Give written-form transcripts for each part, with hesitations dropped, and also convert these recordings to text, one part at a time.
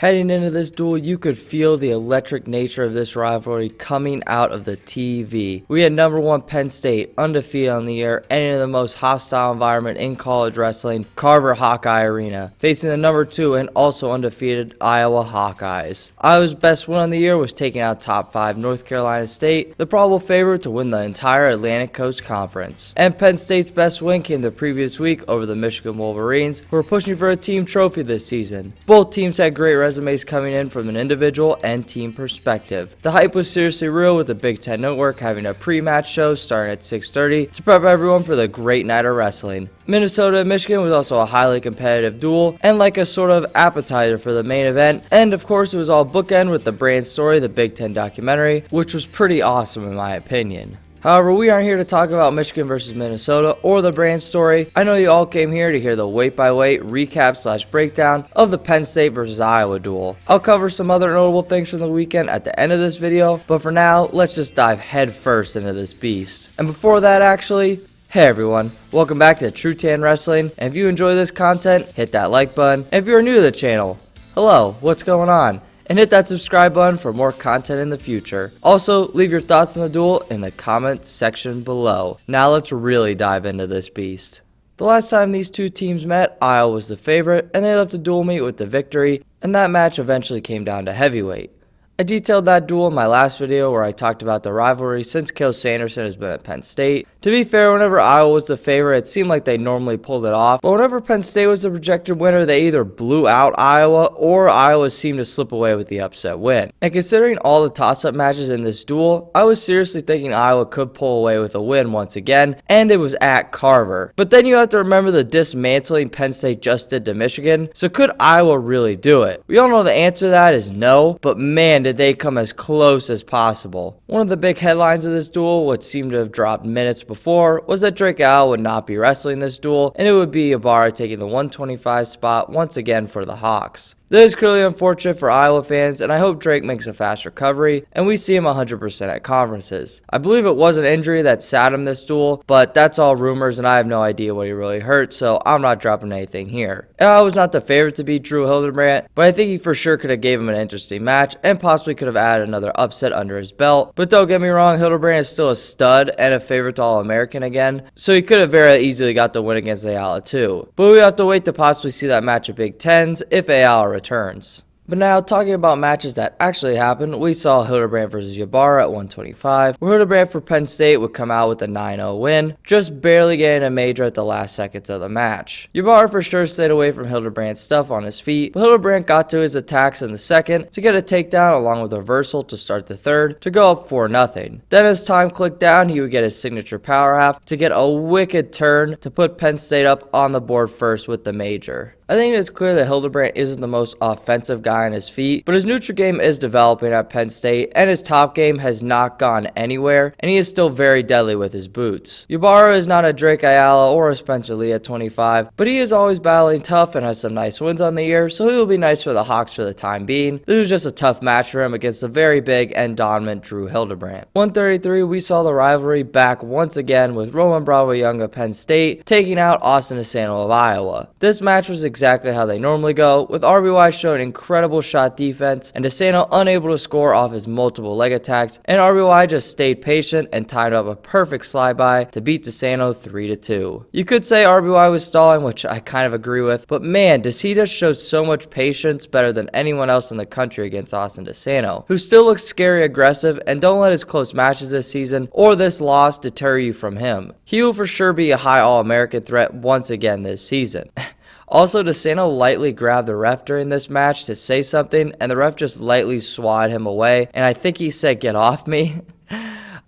Heading into this duel, you could feel the electric nature of this rivalry coming out of the TV. We had number 1 Penn State, undefeated on the year, and in the most hostile environment in college wrestling, Carver Hawkeye Arena, facing the number 2 and also undefeated Iowa Hawkeyes. Iowa's best win on the year was taking out top 5 North Carolina State, the probable favorite to win the entire Atlantic Coast Conference. And Penn State's best win came the previous week over the Michigan Wolverines, who were pushing for a team trophy this season. Both teams had great resumes coming in from an individual and team perspective. The hype was seriously real, with the Big Ten Network having a pre-match show starting at 6:30 to prep everyone for the great night of wrestling. Minnesota and Michigan was also a highly competitive duel and like a sort of appetizer for the main event, and of course it was all bookend with the brand story, the Big Ten documentary, which was pretty awesome in my opinion. However, we aren't here to talk about Michigan versus Minnesota or the brand story. I know you all came here to hear the weight-by-weight recap/breakdown of the Penn State versus Iowa duel. I'll cover some other notable things from the weekend at the end of this video, but for now, let's just dive head first into this beast. And before that actually, hey everyone, welcome back to TrueTan Wrestling, and if you enjoy this content, hit that like button, and if you're new to the channel, hello, what's going on? And hit that subscribe button for more content in the future. Also, leave your thoughts on the duel in the comments section below. Now let's really dive into this beast. The last time these two teams met, Iowa was the favorite, and they left the duel meet with the victory, and that match eventually came down to heavyweight. I detailed that duel in my last video where I talked about the rivalry since Cael Sanderson has been at Penn State. To be fair, whenever Iowa was the favorite, it seemed like they normally pulled it off, but whenever Penn State was the projected winner, they either blew out Iowa or Iowa seemed to slip away with the upset win. And considering all the toss-up matches in this duel, I was seriously thinking Iowa could pull away with a win once again, and it was at Carver. But then you have to remember the dismantling Penn State just did to Michigan, so could Iowa really do it? We all know the answer to that is no, but man, did they come as close as possible. One of the big headlines of this duel, what seemed to have dropped minutes before, was that Ayala would not be wrestling this duel, and it would be Ibarra taking the 125 spot once again for the Hawks. This is clearly unfortunate for Iowa fans, and I hope Drake makes a fast recovery, and we see him 100% at conferences. I believe it was an injury that sat him this duel, but that's all rumors, and I have no idea what he really hurt, so I'm not dropping anything here. I was not the favorite to beat Hildebrandt, but I think he for sure could have gave him an interesting match, and possibly could have added another upset under his belt. But don't get me wrong, Hildebrandt is still a stud and a favorite to All-American again, so he could have very easily got the win against Ayala too. But we have to wait to possibly see that match at Big Tens if Ayala returns. But now, talking about matches that actually happened, we saw Hildebrandt versus Ibarra at 125, where Hildebrandt for Penn State would come out with a 9-0 win, just barely getting a major at the last seconds of the match. Ibarra for sure stayed away from Hildebrandt's stuff on his feet, but Hildebrandt got to his attacks in the second to get a takedown along with a reversal to start the third to go up 4-0. Then as time clicked down, he would get his signature power half to get a wicked turn to put Penn State up on the board first with the major. I think it's clear that Hildebrandt isn't the most offensive guy on his feet, but his neutral game is developing at Penn State, and his top game has not gone anywhere, and he is still very deadly with his boots. Ibarra is not a Drake Ayala or a Spencer Lee at 25, but he is always battling tough and has some nice wins on the year, so he will be nice for the Hawks for the time being. This was just a tough match for him against a very big and dominant Hildebrandt. 133, we saw the rivalry back once again with Roman Bravo Young of Penn State taking out Austin DeSanto of Iowa. This match was exactly how they normally go, with RBY showing incredible shot defense and DeSanto unable to score off his multiple leg attacks, and RBY just stayed patient and timed up a perfect slide by to beat DeSanto 3-2. You could say RBY was stalling, which I kind of agree with, but man, does he just show so much patience, better than anyone else in the country against Austin DeSanto, who still looks scary aggressive, and don't let his close matches this season or this loss deter you from him. He will for sure be a high All-American threat once again this season. Also, DeSanto lightly grabbed the ref during this match to say something, and the ref just lightly swatted him away, and I think he said, "Get off me."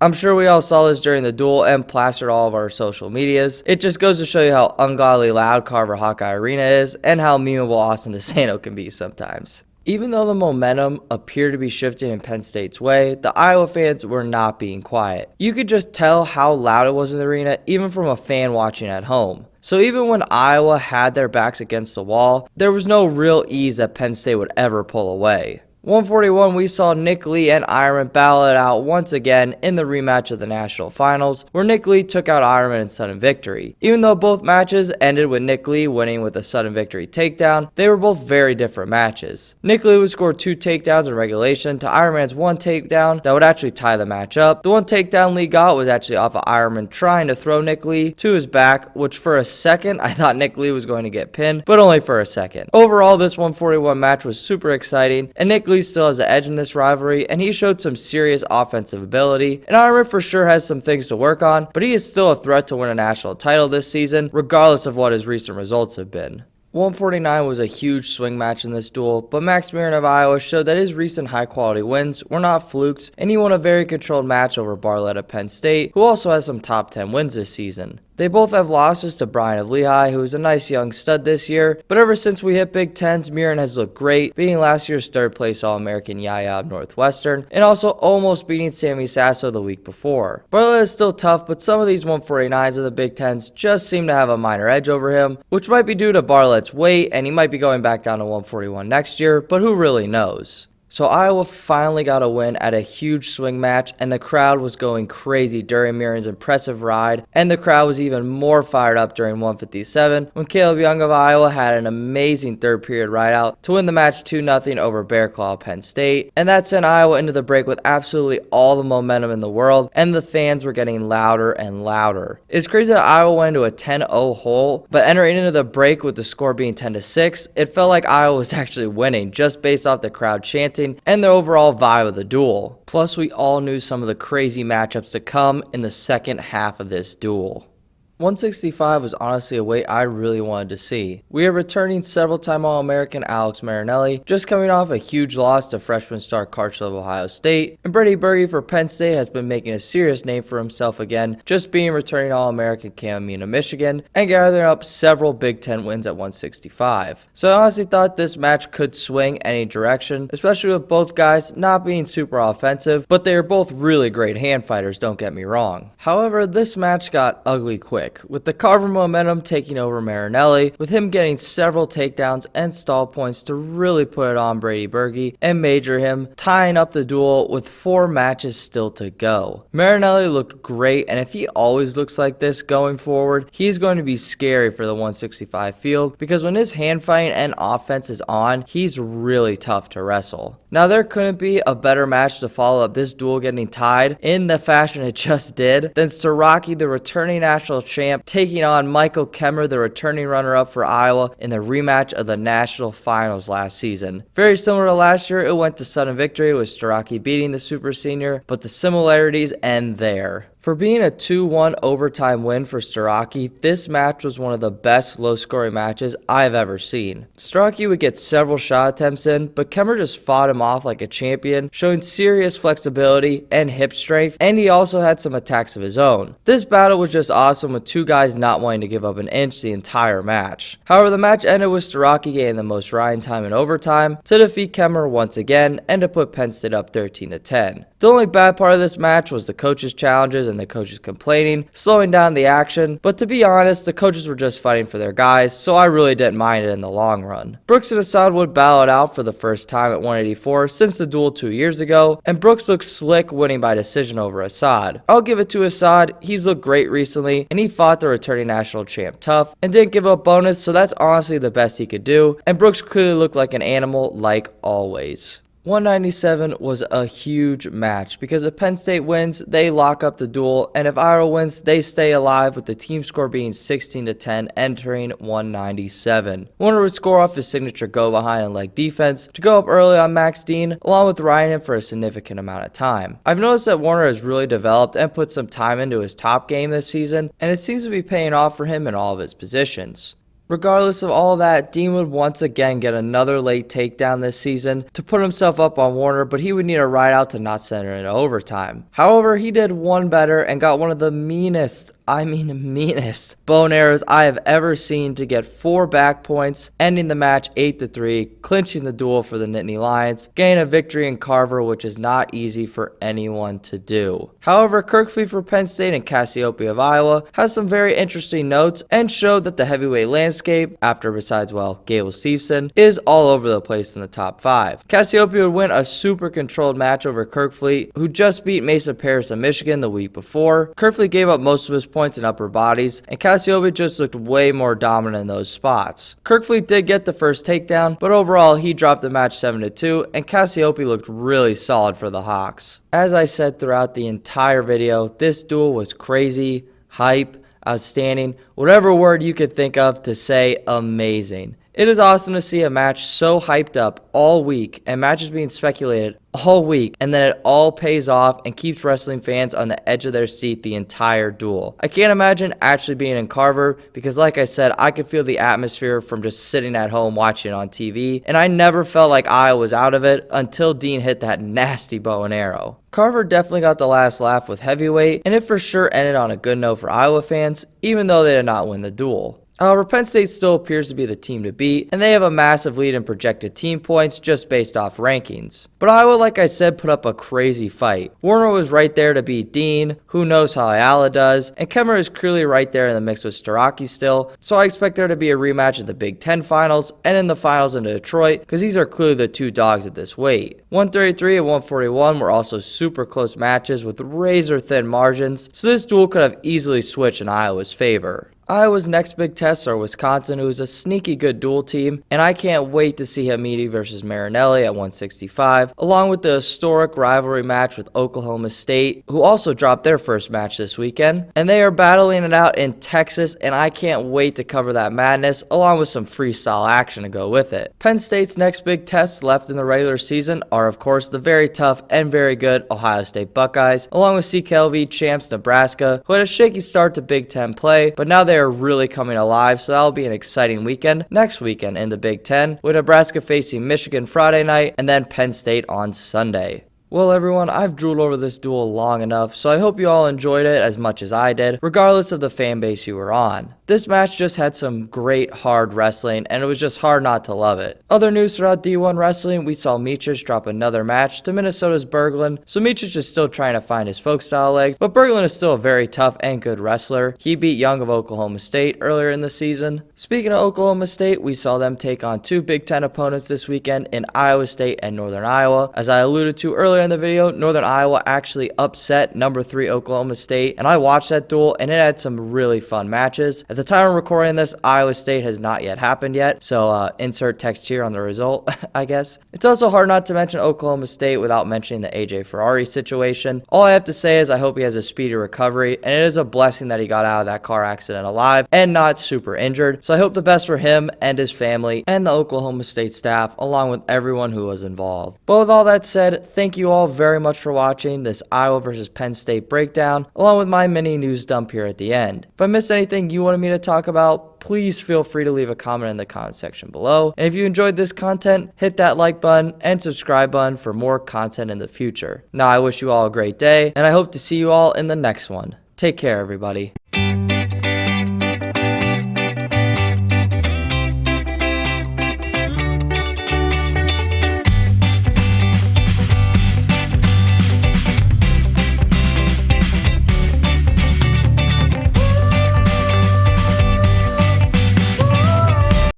I'm sure we all saw this during the duel and plastered all of our social medias. It just goes to show you how ungodly loud Carver Hawkeye Arena is, and how memeable Austin DeSanto can be sometimes. Even though the momentum appeared to be shifting in Penn State's way, the Iowa fans were not being quiet. You could just tell how loud it was in the arena, even from a fan watching at home. So even when Iowa had their backs against the wall, there was no real ease that Penn State would ever pull away. 141, we saw Nick Lee and Ironman battle it out once again in the rematch of the national finals, where Nick Lee took out Ironman in sudden victory. Even though both matches ended with Nick Lee winning with a sudden victory takedown, they were both very different matches. Nick Lee would score 2 takedowns in regulation to Ironman's 1 takedown that would actually tie the match up. The 1 takedown Lee got was actually off of Ironman trying to throw Nick Lee to his back, which for a second I thought Nick Lee was going to get pinned, but only for a second. Overall, this 141 match was super exciting, and Nick Lee still has the edge in this rivalry, and he showed some serious offensive ability. And Ironman for sure has some things to work on, but he is still a threat to win a national title this season, regardless of what his recent results have been. 149 was a huge swing match in this duel, but Max Murin of Iowa showed that his recent high-quality wins were not flukes, and he won a very controlled match over Bartlett of Penn State, who also has some top 10 wins this season. They both have losses to Brian of Lehigh, who is a nice young stud this year, but ever since we hit Big Tens, Murin has looked great, beating last year's 3rd place All-American Ayala of Northwestern, and also almost beating Sammy Sasso the week before. Bartlett is still tough, but some of these 149s in the Big Tens just seem to have a minor edge over him, which might be due to Bartlett's weight, and he might be going back down to 141 next year, but who really knows? So Iowa finally got a win at a huge swing match, and the crowd was going crazy during Murin's impressive ride, and the crowd was even more fired up during 157 when Caleb Young of Iowa had an amazing 3rd period ride out to win the match 2-0 over Berg of Penn State, and that sent Iowa into the break with absolutely all the momentum in the world, and the fans were getting louder and louder. It's crazy that Iowa went into a 10-0 hole, but entering into the break with the score being 10-6, it felt like Iowa was actually winning just based off the crowd chanting and the overall vibe of the duel. Plus, we all knew some of the crazy matchups to come in the second half of this duel. 165 was honestly a weight I really wanted to see. We are returning several-time All-American Alex Marinelli, just coming off a huge loss to freshman star Carchel of Ohio State, and Berger for Penn State has been making a serious name for himself again, just being returning All-American Cameron of Michigan, and gathering up several Big Ten wins at 165. So I honestly thought this match could swing any direction, especially with both guys not being super offensive, but they are both really great hand fighters, don't get me wrong. However, this match got ugly quick, with the Carver momentum taking over Marinelli, with him getting several takedowns and stall points to really put it on Berger and major him, tying up the duel with 4 matches still to go. Marinelli looked great, and if he always looks like this going forward, he's going to be scary for the 165 field, because when his hand fighting and offense is on, he's really tough to wrestle. Now, there couldn't be a better match to follow up this duel getting tied in the fashion it just did than Starocci, the returning national champ, taking on Michael Kemerer, the returning runner-up for Iowa, in the rematch of the national finals last season. Very similar to last year, it went to sudden victory with Starocci beating the super senior, but the similarities end there. For being a 2-1 overtime win for Starocci, this match was one of the best low-scoring matches I've ever seen. Starocci would get several shot attempts in, but Kemerer just fought him off like a champion, showing serious flexibility and hip strength, and he also had some attacks of his own. This battle was just awesome, with 2 guys not wanting to give up an inch the entire match. However, the match ended with Starocci getting the most riding time in overtime to defeat Kemerer once again and to put Penn State up 13-10. The only bad part of this match was the coaches' challenges and the coaches complaining, slowing down the action, but to be honest, the coaches were just fighting for their guys, so I really didn't mind it in the long run. Brooks and Assad would battle it out for the first time at 184 since the duel 2 years ago, and Brooks looked slick, winning by decision over Assad. I'll give it to Assad, he's looked great recently, and he fought the returning national champ tough, and didn't give up bonus, so that's honestly the best he could do, and Brooks clearly looked like an animal like always. 197 was a huge match because if Penn State wins, they lock up the duel, and if Iowa wins, they stay alive, with the team score being 16-10 entering 197. Warner would score off his signature go behind and leg defense to go up early on Max Dean, along with riding him for a significant amount of time. I've noticed that Warner has really developed and put some time into his top game this season, and it seems to be paying off for him in all of his positions. Regardless of all that, Dean would once again get another late takedown this season to put himself up on Warner, but he would need a ride out to not send her into overtime. However, he did one better and got one of the meanest bow and arrows I have ever seen to get 4 back points, ending the match 8-3, clinching the duel for the Nittany Lions, getting a victory in Carver, which is not easy for anyone to do. However, Kerkvliet for Penn State and Cassioppi of Iowa has some very interesting notes and showed that the heavyweight landscape landscape after, besides, well, Gable Steveson, is all over the place in the top 5. Cassioppi would win a super controlled match over Kerkvliet, who just beat Mesa Paris of Michigan the week before. Kerkvliet gave up most of his points in upper bodies, and Cassioppi just looked way more dominant in those spots. Kerkvliet did get the first takedown, but overall he dropped the match 7-2, and Cassioppi looked really solid for the Hawks. As I said throughout the entire video, this duel was crazy, hype, outstanding, whatever word you could think of to say amazing. It is awesome to see a match so hyped up all week and matches being speculated all week, and then it all pays off and keeps wrestling fans on the edge of their seat the entire duel. I can't imagine actually being in Carver because, like I said, I could feel the atmosphere from just sitting at home watching it on TV, and I never felt like I was out of it until Dean hit that nasty bow and arrow. Carver definitely got the last laugh with heavyweight, and it for sure ended on a good note for Iowa fans, even though they did not win the duel. However, Penn State still appears to be the team to beat, and they have a massive lead in projected team points just based off rankings. But Iowa, like I said, put up a crazy fight. Warner was right there to beat Dean, who knows how Ayala does, and Kemerer is clearly right there in the mix with Starocci still, so I expect there to be a rematch in the Big Ten finals and in the finals in Detroit, because these are clearly the two dogs at this weight. 133 and 141 were also super close matches with razor thin margins, so this duel could have easily switched in Iowa's favor. Iowa's next big tests are Wisconsin, who is a sneaky good duel team, and I can't wait to see Hamidi versus Marinelli at 165, along with the historic rivalry match with Oklahoma State, who also dropped their first match this weekend, and they are battling it out in Texas, and I can't wait to cover that madness, along with some freestyle action to go with it. Penn State's next big tests left in the regular season are, of course, the very tough and very good Ohio State Buckeyes, along with CKLV champs Nebraska, who had a shaky start to Big Ten play, but now they are really coming alive, so that'll be an exciting weekend next weekend in the Big Ten, with Nebraska facing Michigan Friday night and then Penn State on Sunday. Well, everyone, I've drooled over this duel long enough, so I hope you all enjoyed it as much as I did, regardless of the fan base you were on. This match just had some great hard wrestling, and it was just hard not to love it. Other news throughout D1 wrestling, we saw Miocic drop another match to Minnesota's Berglund, so Miocic is still trying to find his folk style legs, but Berglund is still a very tough and good wrestler. He beat Young of Oklahoma State earlier in the season. Speaking of Oklahoma State, we saw them take on two Big Ten opponents this weekend in Iowa State and Northern Iowa. As I alluded to earlier in the video, Northern Iowa actually upset number 3 Oklahoma State, and I watched that duel and it had some really fun matches. At the time I'm recording this, Iowa State has not yet happened yet, so insert text here on the result, I guess. It's also hard not to mention Oklahoma State without mentioning the AJ Ferrari situation. All I have to say is I hope he has a speedy recovery, and it is a blessing that he got out of that car accident alive and not super injured, so I hope the best for him and his family and the Oklahoma State staff, along with everyone who was involved. But with all that said, thank you all very much for watching this Iowa versus Penn State breakdown, along with my mini news dump here at the end. If I missed anything you wanted me to talk about, please feel free to leave a comment in the comment section below. And if you enjoyed this content, hit that like button and subscribe button for more content in the future. Now, I wish you all a great day, and I hope to see you all in the next one. Take care, everybody.